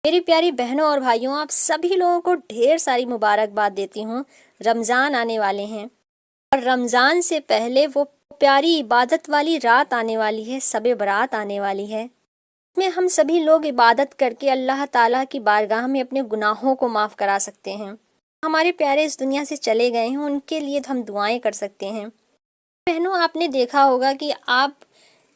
मेरी प्यारी बहनों और भाइयों, आप सभी लोगों को ढेर सारी मुबारकबाद देती हूँ। रमज़ान आने वाले हैं और रमज़ान से पहले वो प्यारी इबादत वाली रात आने वाली है, शब बारात आने वाली है। इसमें हम सभी लोग इबादत करके अल्लाह ताला की बारगाह में अपने गुनाहों को माफ़ करा सकते हैं। हमारे प्यारे इस दुनिया से चले गए हैं, उनके लिए तो हम दुआएं कर सकते हैं। बहनों, आपने देखा होगा कि आप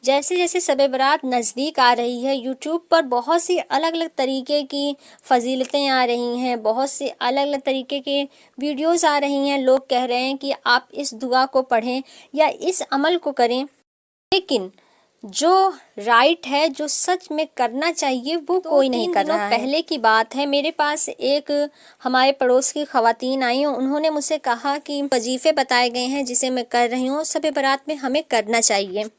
जैसे जैसे शब बारात नज़दीक आ रही है, यूट्यूब पर बहुत सी अलग अलग तरीके की फजीलतें आ रही हैं, बहुत से अलग अलग तरीके के वीडियोस आ रही हैं। लोग कह रहे हैं कि आप इस दुआ को पढ़ें या इस अमल को करें, लेकिन जो राइट है, जो सच में करना चाहिए, वो कोई नहीं कर रहा है। पहले की बात है, मेरे पास एक हमारे पड़ोस की ख़वातीन आई, उन्होंने मुझसे कहा कि वजीफ़े बताए गए हैं जिसे मैं कर रही हूँ, शब बारात में हमें करना चाहिए।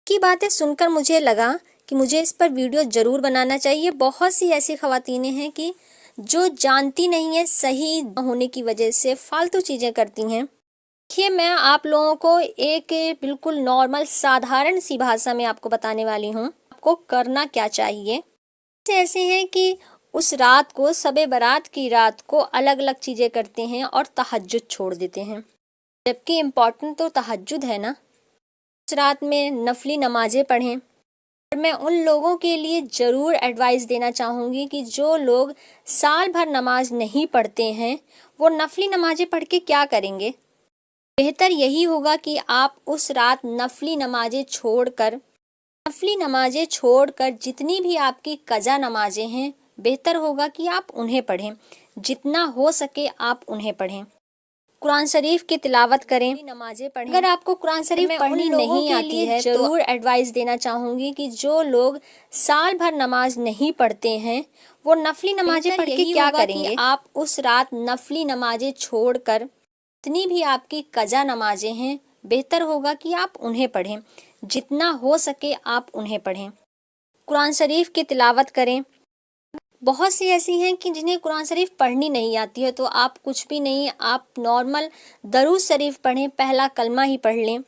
की बातें सुनकर मुझे लगा कि मुझे इस पर वीडियो ज़रूर बनाना चाहिए। बहुत सी ऐसी ख़वातीनें हैं कि जो जानती नहीं है, सही होने की वजह से फालतू चीज़ें करती हैं। देखिए, मैं आप लोगों को एक बिल्कुल नॉर्मल साधारण सी भाषा में आपको बताने वाली हूँ आपको करना क्या चाहिए। ऐसे हैं कि उस रात को, शब बारात की रात को अलग अलग चीज़ें करते हैं और तहज्जुद छोड़ देते हैं, जबकि इम्पॉर्टेंट तो तहज्जुद है ना। उस रात में नफली नमाज़ें पढ़ें। और मैं उन लोगों के लिए ज़रूर एडवाइस देना चाहूँगी कि जो लोग साल भर नमाज नहीं पढ़ते हैं, वो नफली नमाज़ें पढ़ के क्या करेंगे। बेहतर यही होगा कि आप उस रात नफली नमाज़ें छोड़कर जितनी भी आपकी कज़ा नमाज़ें हैं, बेहतर होगा कि आप उन्हें पढ़ें। जितना हो सके आप उन्हें पढ़ें। कुरान शरीफ की तिलावत करें, नमाजें पढ़ें। अगर आपको कुरान शरीफ पढ़नी नहीं आती है, जरूर एडवाइस देना चाहूँगी कि जो लोग साल भर नमाज नहीं पढ़ते हैं, वो नफली नमाजें पढ़ के क्या करेंगे। आप उस रात नफली नमाजें छोड़कर जितनी भी आपकी कज़ा नमाजें हैं, बेहतर होगा कि आप उन्हें पढ़ें। जितना हो सके आप उन्हें पढ़ें। कुरान शरीफ की तिलावत करें। बहुत सी ऐसी हैं कि जिन्हें कुरान शरीफ पढ़नी नहीं आती है, तो आप कुछ भी नहीं, आप नॉर्मल दरूद शरीफ पढ़ें, पहला कलमा ही पढ़ लें।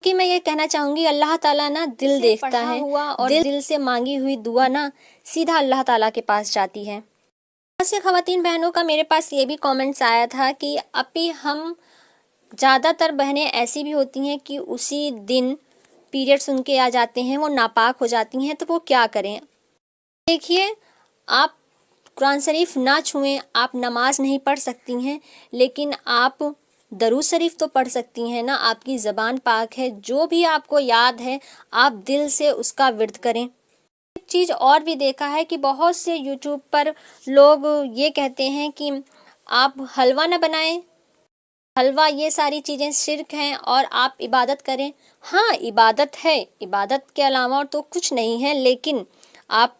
कि मैं ये कहना चाहूँगी, अल्लाह ताला ना दिल देखता है और दिल से मांगी हुई दुआ ना सीधा अल्लाह ताला के पास जाती है। बहुत सी ख़वातीन बहनों का मेरे पास ये भी कमेंट्स आया था कि अभी हम ज़्यादातर बहनें ऐसी भी होती हैं कि उसी दिन पीरियड्स उनके आ जाते हैं, वो नापाक हो जाती हैं, तो वो क्या करें। देखिए, आप कुरान शरीफ ना छुएं, आप नमाज नहीं पढ़ सकती हैं, लेकिन आप दरूद शरीफ तो पढ़ सकती हैं ना। आपकी ज़बान पाक है, जो भी आपको याद है आप दिल से उसका विर्द करें। एक चीज़ और भी देखा है कि बहुत से यूट्यूब पर लोग ये कहते हैं कि आप हलवा ना बनाएं, हलवा, ये सारी चीज़ें शिर्क हैं और आप इबादत करें। हाँ, इबादत है, इबादत के अलावा और तो कुछ नहीं है, लेकिन आप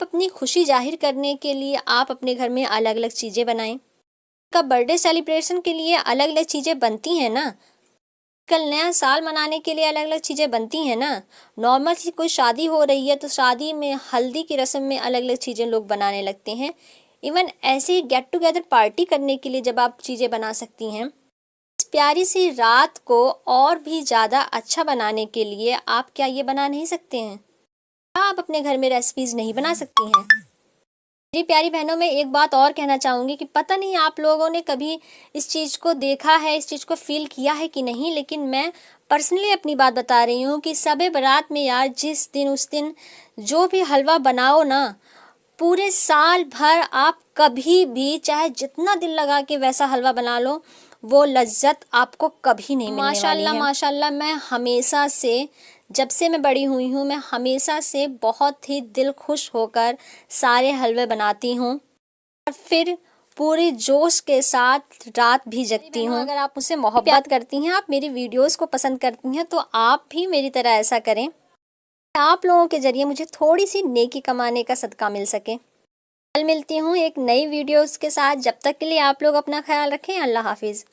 अपनी खुशी जाहिर करने के लिए आप अपने घर में अलग अलग चीज़ें बनाएं। का बर्थडे सेलिब्रेशन के लिए अलग अलग चीज़ें बनती हैं ना, कल नया साल मनाने के लिए अलग अलग चीज़ें बनती हैं ना। नॉर्मल सी कोई शादी हो रही है तो शादी में हल्दी की रस्म में अलग अलग चीज़ें लोग बनाने लगते हैं। इवन ऐसे ही गेट टुगेदर पार्टी करने के लिए जब आप चीज़ें बना सकती हैं, इस प्यारी सी रात को और भी ज़्यादा अच्छा बनाने के लिए आप क्या ये बना नहीं सकते हैं? आप अपने घर में रेसिपीज़ नहीं बना सकती हैं? मेरी प्यारी बहनों, में एक बात और कहना चाहूँगी कि पता नहीं आप लोगों ने कभी इस चीज़ को देखा है, इस चीज़ को फील किया है कि नहीं, लेकिन मैं पर्सनली अपनी बात बता रही हूँ कि शब बारात में यार, जिस दिन उस दिन जो भी हलवा बनाओ ना, पूरे साल भर आप कभी भी चाहे जितना दिल लगा के वैसा हलवा बना लो, वो लज्जत आपको कभी नहीं मिलने वाली है। माशाल्लाह, मैं हमेशा से, जब से मैं बड़ी हुई हूँ, मैं हमेशा से बहुत ही दिल खुश होकर सारे हलवे बनाती हूँ और फिर पूरी जोश के साथ रात भी जगती हूँ। अगर आप मुझसे मोहब्बत करती हैं, आप मेरी वीडियोस को पसंद करती हैं, तो आप भी मेरी तरह ऐसा करें, आप लोगों के जरिए मुझे थोड़ी सी नेकी कमाने का सदका मिल सके। कल मिलती हूँ एक नई वीडियोस के साथ। जब तक के लिए आप लोग अपना ख्याल रखें। अल्लाह हाफिज़।